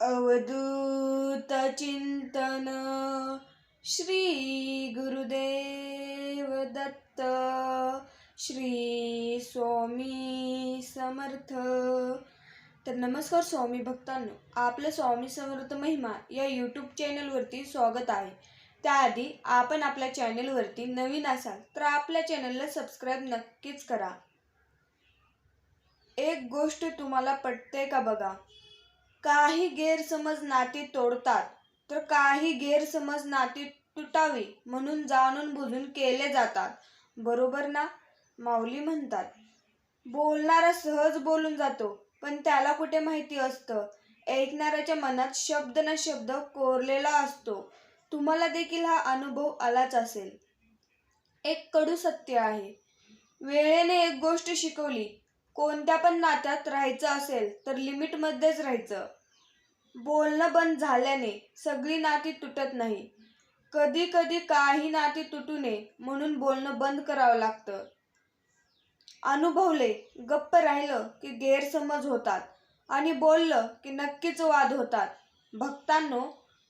अवधूत चिंतन श्री गुरुदेव दत्त श्री स्वामी समर्थ. तर नमस्कार स्वामी भक्तांनो, आपलं स्वामी समर्थ महिमा या यूट्यूब चॅनलवरती स्वागत आहे. त्याआधी आपण आपल्या चॅनलवरती नवीन असाल तर आपल्या चॅनलला सबस्क्राईब नक्कीच करा. एक गोष्ट तुम्हाला पटते का बघा, काही गैरसमज नाती तोडतात तर काही गैरसमज नाती तुटावी म्हणून जाणून बुजून केले जातात. बरोबर ना? माऊली म्हणतात, बोलणारा सहज बोलून जातो, पण त्याला कुठे माहिती असतं ऐकणाऱ्याच्या मनात शब्द न शब्द कोरलेला असतो. तुम्हाला देखील हा अनुभव आलाच असेल. एक कडू सत्य आहे, वेळेने एक गोष्ट शिकवली, कोणत्या पण नात्यात राहायचं असेल तर लिमिटमध्येच राहायचं. बोलणं बंद झाल्याने सगळी नाती तुटत नाही. कधी कधी काही नाती तुटू नये म्हणून बोलणं बंद करावं लागतं. अनुभवले, गप्प राहिलं की गैरसमज होतात आणि बोललं की नक्कीच वाद होतात. भक्तांनो,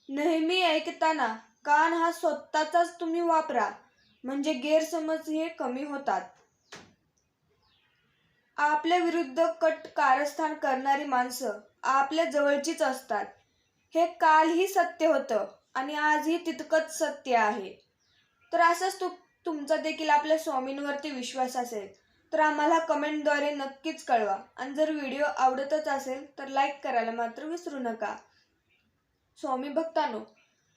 नेहमी ऐकताना कान हा स्वतःचाच तुम्ही वापरा, म्हणजे गैरसमज हे कमी होतात. आपल्या विरुद्ध कट कारस्थान करणारी माणसं आपल्या जवळचीच असतात. हे कालही सत्य होतं आणि आजही तितकंच सत्य आहे. तर असंच तुमचा देखील आपल्या स्वामींवरती विश्वास असेल तर आम्हाला कमेंटद्वारे नक्कीच कळवा. आणि जर व्हिडिओ आवडतच असेल तर लाईक करायला मात्र विसरू नका. स्वामी भक्तांनो,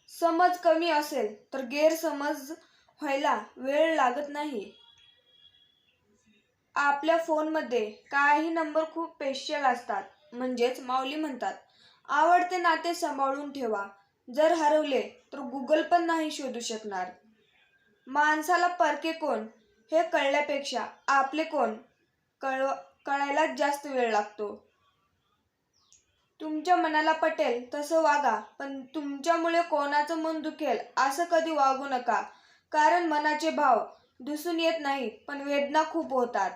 समज कमी असेल तर गैरसमज व्हायला वेळ लागत नाही. आपल्या फोनमध्ये काही नंबर खूप स्पेशल असतात, म्हणजेच माऊली म्हणतात, आवडते नाते सांभाळून ठेवा. जर हरवले तर गुगल पण नाही शोधू शकणार. माणसाला परके कोण हे कळल्यापेक्षा आपले कोण कळायलाच जास्त वेळ लागतो. तुमच्या मनाला पटेल तसं वागा, पण तुमच्यामुळे कोणाचं मन दुखेल असं कधी वागू नका. कारण मनाचे भाव दिसून येत नाही, पण वेदना खूप होतात.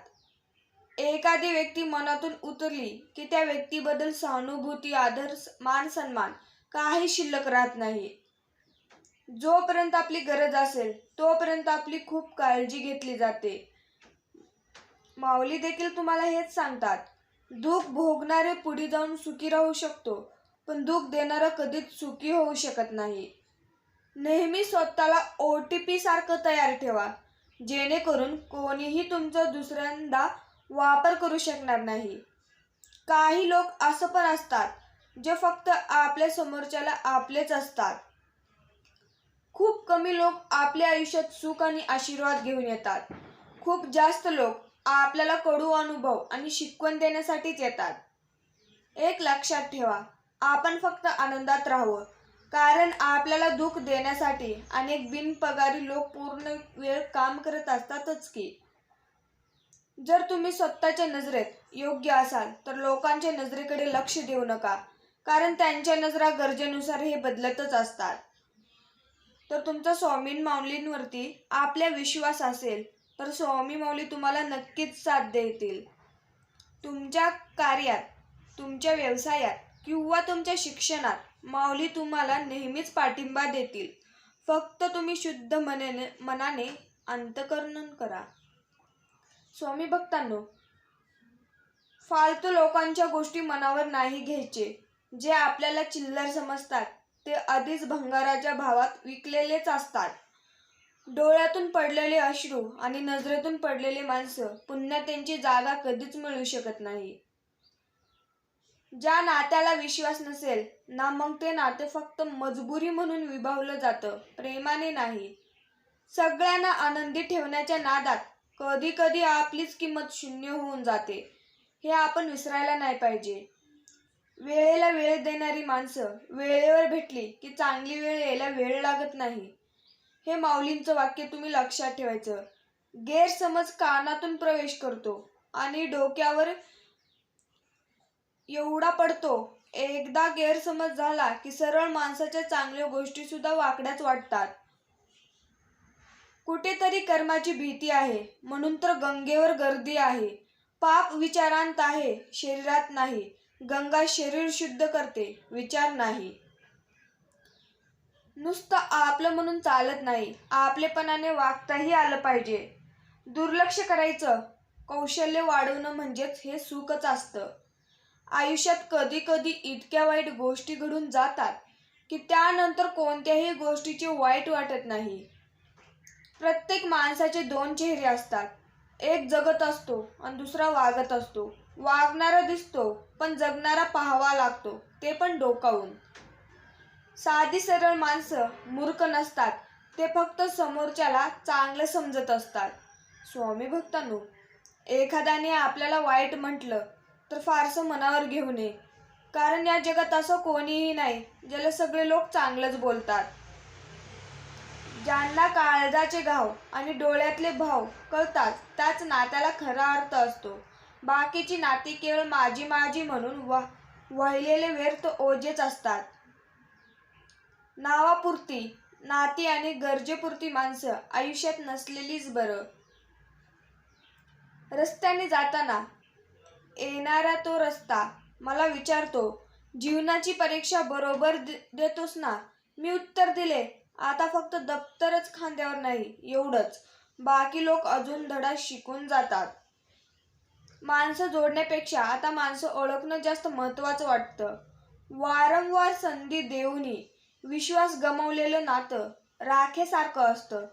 एखादी व्यक्ती मनातून उतरली की त्या व्यक्तीबद्दल सहानुभूती, आदर, मान सन्मान काही शिल्लक राहत नाही. जोपर्यंत आपली गरज असेल तोपर्यंत आपली खूप काळजी घेतली जाते. माऊली देखील तुम्हाला हेच सांगतात, दुःख भोगणारे पुढे जाऊन सुखी राहू शकतो, पण दुःख देणारा कधीच सुखी होऊ शकत नाही. नेहमी स्वतःला OTP सारखं तयार ठेवा, जेणेकरून कोणीही तुमचा दुसऱ्यांदा वापर करू शकणार नाही. काही लोक असं पण असतात जे फक्त आपल्या समोरच्याला आपलेच असतात. खूप कमी लोक आपल्या आयुष्यात सुख आणि आशीर्वाद घेऊन येतात. खूप जास्त लोक आपल्याला कडू अनुभव आणि शिकवण देण्यासाठीच येतात. एक लक्षात ठेवा, आपण फक्त आनंदात राहावं, कारण आपल्याला दुःख देण्यासाठी अनेक बिनपगारी लोक पूर्ण वेळ काम करत असतातच की. जर तुम्ही स्वतःच्या नजरेत योग्य असाल तर लोकांच्या नजरेकडे लक्ष देऊ नका, कारण त्यांच्या नजरा गरजेनुसार हे बदलतच असतात. तर तुमचा स्वामी माऊलींवरती आपल्या विश्वास असेल तर स्वामी माऊली तुम्हाला नक्कीच साथ देतील. तुमच्या कार्यात, तुमच्या व्यवसायात किंवा तुमच्या शिक्षणात माऊली तुम्हाला नेहमीच पाठिंबा देतील. फक्त तुम्ही शुद्ध मनाने अंतःकरण करा. स्वामी भक्तांनो, फालतू लोकांच्या गोष्टी मनावर नाही घ्यायचे. जे आपल्याला चिल्लर समजतात ते आधीच भंगाराच्या भावात विकलेलेच असतात. डोळ्यातून पडलेले अश्रू आणि नजरेतून पडलेले माणसं पुन्हा त्यांची जागा कधीच मिळू शकत नाही. ज्या नात्याला विश्वास नसेल ना, मग ते नाते फक्त मजबुरी म्हणून विभावलं जातं, प्रेमाने नाही. सगळ्यांना आनंदी ठेवण्याच्या नादात कधी कधी आपलीच किंमत शून्य होऊन जाते, हे आपण विसरायला नाही पाहिजे. वेळेला वेळ देणारी माणसं वेळेवर भेटली की चांगली वेळ यायला वेळ लागत नाही. हे माऊलींचं वाक्य तुम्ही लक्षात ठेवायचं. गैरसमज कानातून प्रवेश करतो आणि डोक्यावर एवढा पडतो. एकदा गैरसमज झाला की सरळ माणसाच्या चांगल्या गोष्टी सुद्धा वाकड्याच वाटतात. कुठेतरी कर्माची भीती आहे म्हणून तर गंगेवर गर्दी आहे. पाप विचारांत आहे, शरीरात नाही. गंगा शरीर शुद्ध करते, विचार नाही. नुसतं आपलं म्हणून चालत नाही, आपलेपणाने वागताही आलं पाहिजे. दुर्लक्ष करायचं कौशल्य वाढवणं म्हणजेच हे सुखच असतं. आयुष्यात कधी कधी इतक्या वाईट गोष्टी घडून जातात की त्यानंतर कोणत्याही गोष्टीचे वाईट वाटत नाही. प्रत्येक माणसाचे दोन चेहरे असतात. एक जगत असतो आणि दुसरा वागत असतो. वागणारा दिसतो पण जगणारा पाहावा लागतो, ते पण डोकावून. साधी सरळ माणसं मूर्ख नसतात, ते फक्त समोरच्याला चांगलं समजत असतात. स्वामी भक्तांनो, एखाद्याने आपल्याला वाईट म्हटलं तर फारसं मनावर घेऊ नये, कारण या जगात असं कोणीही नाही ज्याला सगळे लोक चांगलंच बोलतात. ज्यांना काळजाचे घाव आणि डोळ्यातले भाव कळतात त्याच नात्याला खरा अर्थ असतो. बाकीची नाती केवळ माझी माझी म्हणून वाहिलेले व्यर्थ ओझेच असतात. नावापुरती नाती आणि गरजेपुरती माणसं आयुष्यात नसलेलीच बरं. रस्त्याने जाताना येणारा तो रस्ता मला विचारतो, जीवनाची परीक्षा बरोबर देतोस ना? मी उत्तर दिले, आता फक्त दप्तरच खांद्यावर नाही, एवढंच. बाकी लोक अजून धडा शिकून जातात. माणसं जोडण्यापेक्षा आता माणसं ओळखणं जास्त महत्त्वाचं वाटतं. वारंवार संधी देऊनही विश्वास गमावलेलं नातं राखेसारखं असतं.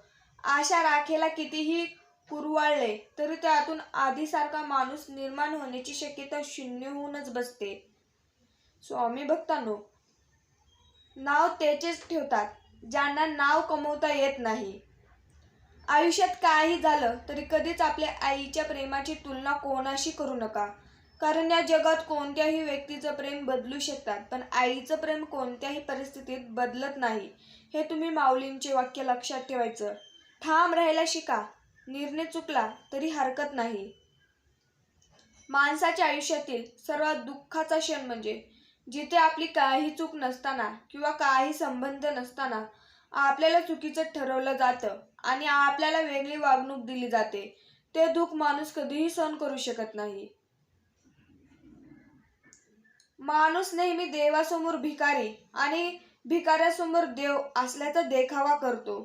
अशा राखेला कितीही कुरवाळले तरी त्यातून आधीसारखा माणूस निर्माण होण्याची शक्यता शून्य होऊनच बसते. स्वामी भक्तांनो, नाव त्याचेच ठेवतात ज्यांना नाव कमवता येत नाही. आयुष्यात काही झालं तरी कधीच आपल्या आईच्या प्रेमाची तुलना कोणाशी करू नका, कारण या जगात कोणत्याही व्यक्तीचं प्रेम बदलू शकतात, पण आईचं प्रेम कोणत्याही परिस्थितीत बदलत नाही. हे तुम्ही माऊलींचे वाक्य लक्षात ठेवायचं. ठाम राहायला शिका. निर्णय चुकला तरी हरकत नाही. माणसाच्या आयुष्यातील सर्वात दुःखाचा क्षण म्हणजे जिथे आपली काही चूक नसताना किंवा काही संबंध नसताना आपल्याला चुकीचं ठरवलं जातं आणि आपल्याला वेगळी वागणूक दिली जाते. ते दुःख माणूस कधीही सहन करू शकत नाही. माणूस नेहमी देवासमोर भिकारी आणि भिकाऱ्यासमोर देव असल्याचा देखावा करतो.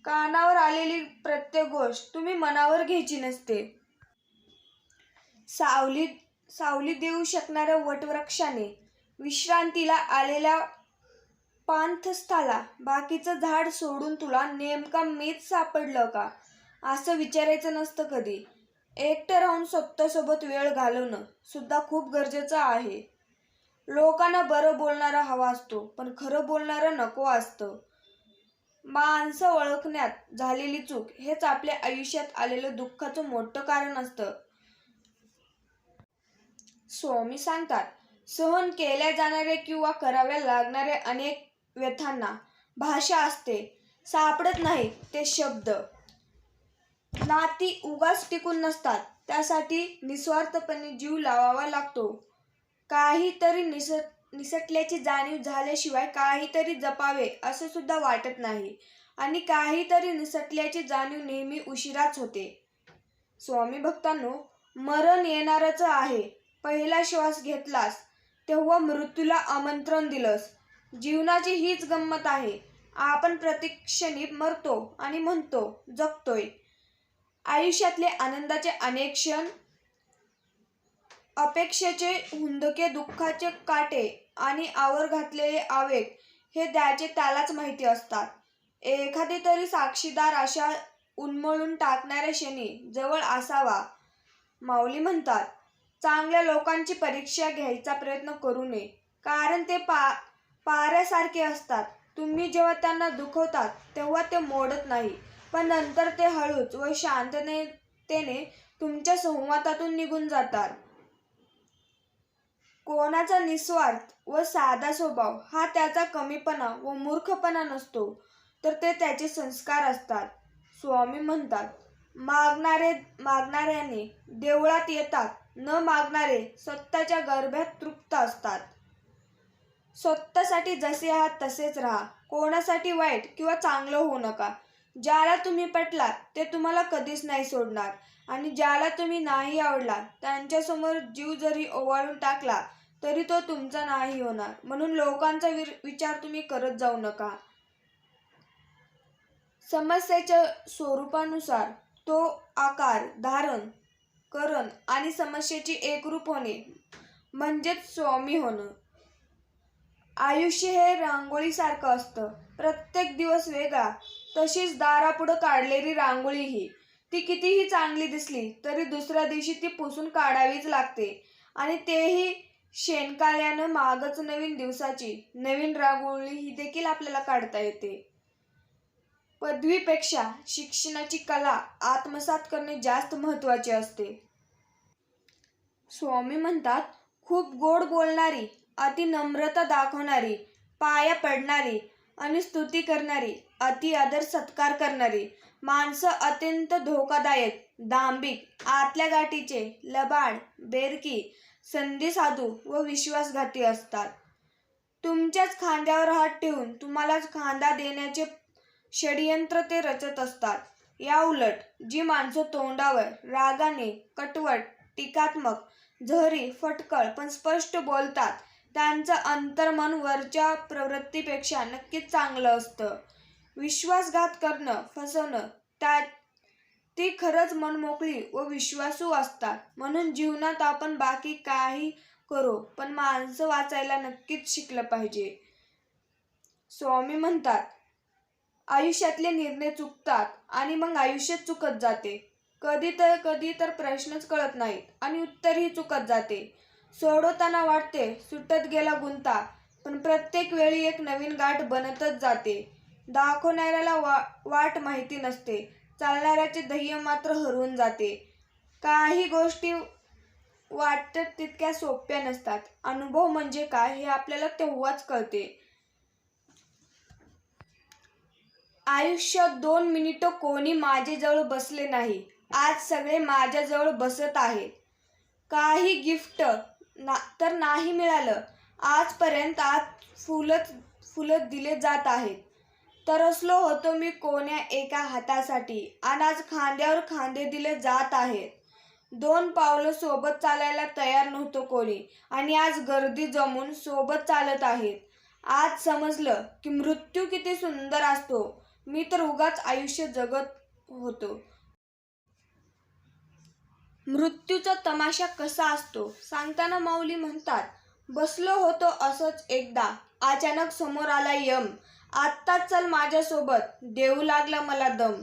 कानावर आलेली प्रत्येक गोष्ट तुम्ही मनावर घ्यायची नसते. सावली देऊ शकणाऱ्या वटवृक्षाने विश्रांतीला आलेल्या पाणथस्थाला बाकीचं झाड सोडून तुला नेमका मीच सापडलं का असं विचारायचं नसतं कधी. एकटं राहून स्वतःसोबत वेळ घालवणं सुद्धा खूप गरजेचं आहे. लोकांना बरं बोलणारा हवा असतो, पण खरं बोलणारं नको असतं. माणसं ओळखण्यात झालेली चूक हेच आपल्या आयुष्यात आलेलं दुःखाचं मोठं कारण असतं. स्वामी सांगतात, सहन केल्या जाणाऱ्या किंवा कराव्या लागणाऱ्या अनेक व्यथांना भाषा असते, सापडत नाही ते शब्द. नाती उगाच टिकून नसतात, त्यासाठी निस्वार्थपणे जीव लावावा लागतो. काहीतरी निसटल्याची जाणीव झाल्याशिवाय काहीतरी जपावे असं सुद्धा वाटत नाही आणि काहीतरी निसटल्याची जाणीव नेहमी उशिराच होते. स्वामी भक्तांनो, मरण येणारच आहे. पहिला श्वास घेतलास तेव्हा मृत्यूला आमंत्रण दिलंस. जीवनाची हीच गंमत आहे. आपण प्रत्यक्षणी मरतो आणि म्हणतो जगतोय. आयुष्यातले आनंदाचे अनेक क्षण, अपेक्षेचे हुंदके, दुःखाचे काटे आणि आवर घातलेले आवेग हे द्यायचे त्यालाच माहिती असतात. एखादी तरी साक्षीदार अशा उन्मळून टाकणाऱ्या क्षणी जवळ असावा. माऊली म्हणतात, चांगल्या लोकांची परीक्षा घ्यायचा प्रयत्न करू नये, कारण ते पाऱ्यासारखे असतात. तुम्ही जेव्हा त्यांना दुखवतात तेव्हा ते मोडत नाही, पण नंतर ते हळूच व शांततेने तुमच्या संवादातून निघून जातात. कोणाचा निस्वार्थ व साधा स्वभाव हा त्याचा कमीपणा व मूर्खपणा नसतो, तर ते त्याचे संस्कार असतात. स्वामी म्हणतात, मागणाऱ्याने देवळात येतात, न मागणारे स्वतःच्या गर्भात तृप्त असतात. स्वतःसाठी जसे आहात तसेच राहा. कोणासाठी वाईट किंवा चांगलं होऊ नका. ज्याला तुम्ही पटलात ते तुम्हाला कधीच नाही सोडणार आणि ज्याला तुम्ही नाही आवडलात त्यांच्यासमोर जीव जरी ओवाळून टाकला तरी तो तुमचा नाही होणार. म्हणून लोकांचा विचार तुम्ही करत जाऊ नका. समस्येच्या स्वरूपानुसार तो आकार धारण करण आणि समस्येची एकरूप होणे म्हणजेच स्वामी होणं. आयुष्य हे रांगोळीसारखं असतं. प्रत्येक दिवस वेगळा. तशीच दारापुढं काढलेली रांगोळीही ती कितीही चांगली दिसली तरी दुसऱ्या दिवशी ती पुसून काढावीच लागते आणि तेही शेणकाळ्यानं. मागच नवीन दिवसाची नवीन रांगोळी ही देखील आपल्याला काढता येते. पदवीपेक्षा शिक्षणाची कला आत्मसात करणे जास्त महत्त्वाचे असते. स्वामी म्हणतात, खूप गोड बोलणारी, अति नम्रता दाखवणारी, पाया पडणारी आणि स्तुती करणारी, अति आदर सत्कार करणारी माणसं अत्यंत धोकादायक, दांभिक, आतल्या गाठीचे, लबाड, बेरकी, संधीसाधू व विश्वासघाती असतात. तुमच्याच खांद्यावर हात ठेवून तुम्हालाच खांदा देण्याचे षडयंत्र ते रचत असतात. याउलट जी माणसं तोंडावर रागाने, कटवट, टीकात्मक, जहरी, फटकळ पण स्पष्ट बोलतात त्यांचं अंतर्मन वरच्या प्रवृत्तीपेक्षा नक्कीच चांगलं असतं. विश्वासघात करणं, फसवणं ती खरंच मनमोकळी व विश्वासू असतात. म्हणून जीवनात आपण बाकी काही करो पण माणसं वाचायला नक्कीच शिकलं पाहिजे. स्वामी म्हणतात, आयुष्यातले निर्णय चुकतात आणि मग आयुष्य चुकत जाते. कधी तर प्रश्नच कळत नाहीत आणि उत्तरही चुकत जाते. सोडवताना वाटते सुटत गेला गुंता, पण प्रत्येक वेळी एक नवीन गाठ बनतच जाते. दाखवणाऱ्याला वाट माहिती नसते, चालणाऱ्याचे ध्येय मात्र हरवून जाते. काही गोष्टी वाटत तितक्या सोप्या नसतात. अनुभव म्हणजे काय हे आपल्याला तेव्हाच कळते. आयुष्यात 2 मिनिटं कोणी माझ्याजवळ बसले नाही. आज सगळे माझ्याजवळ बसत आहेत. काही गिफ्ट तर नाही मिळालं आजपर्यंत. आज फुलं दिले जात आहेत. तरसलो होतो मी कोण्या एका हातासाठी आणि आज खांद्यावर खांदे दिले जात आहेत. 2 पावलं सोबत चालायला तयार नव्हतं कोणी आणि आज गर्दी जमून सोबत चालत आहेत. आज समजलं की मृत्यू किती सुंदर असतो. मी तर उगाच आयुष्य जगत होतो. मृत्यूचा तमाशा कसा असतो सांगताना माऊली म्हणतात, बसलो होतो असंच एकदा, अचानक समोर आला यम. आत्ताच चल माझ्यासोबत, देऊ लागला मला दम.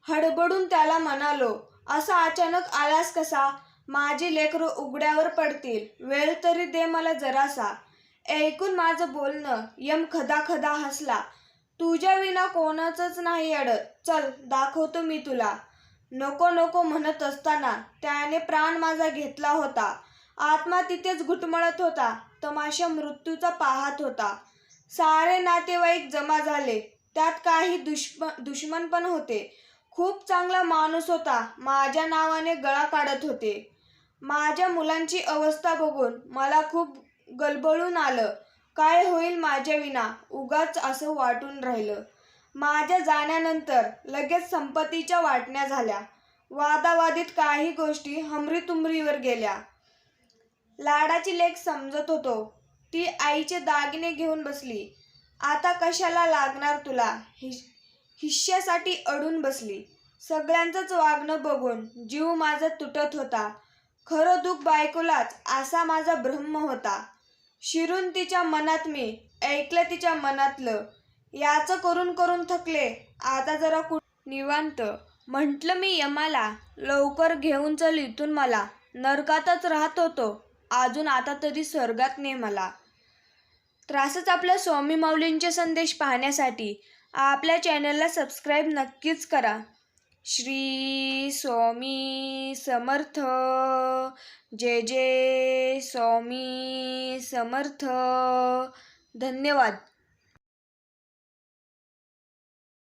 हडबडून त्याला म्हणालो, असा अचानक आलास कसा? माझी लेकरं उघड्यावर पडतील, वेळ तरी दे मला जरासा. ऐकून माझं बोलणं यम खदाखदा हसला. तुझ्या विना कोणाचंच नाही अडत, चल दाखवतो मी तुला. नको नको म्हणत असताना त्याने प्राण माझा घेतला होता. आत्मा तिथेच घुटमळत होता. तमाशा मृत्यूचा पाहत होता. सारे नातेवाईक जमा झाले. त्यात काही दुश्मन पण होते. खूप चांगला माणूस होता. माझ्या नावाने गळा काढत होते. माझ्या मुलांची अवस्था बघून मला खूप गलबळून आलं. काय होईल माझ्या विना? उगाच असं वाटून राहिलं. माझ्या जाण्यानंतर लगेच संपत्तीच्या वाटण्या झाल्या. वादावादीत काही गोष्टी हमरीतुमरीवर गेल्या. लाडाची लेक समजत होतो. ती आईचे दागिने घेऊन बसली. आता कशाला लागणार तुला? हिश्श्यासाठी अडून बसली. सगळ्यांचंच वागणं बघून जीव माझा तुटत होता. खरं दुःख बायकोलाच असा माझा भ्रम होता. शिरून तिच्या मनात मी ऐकलं तिच्या मनातलं. याचं करून करून थकले. आता जरा निवांत. म्हटलं मी यमाला, लवकर घेऊन चल इथून मला. नरकातच राहत होतो अजून, आता तरी स्वर्गात ने मला. त्रासच आपल्या स्वामी माऊलींचे संदेश पाहण्यासाठी आपल्या चॅनलला सबस्क्राईब नक्कीच करा. श्री स्वामी समर्थ. जय जय स्वामी समर्थ. धन्यवाद.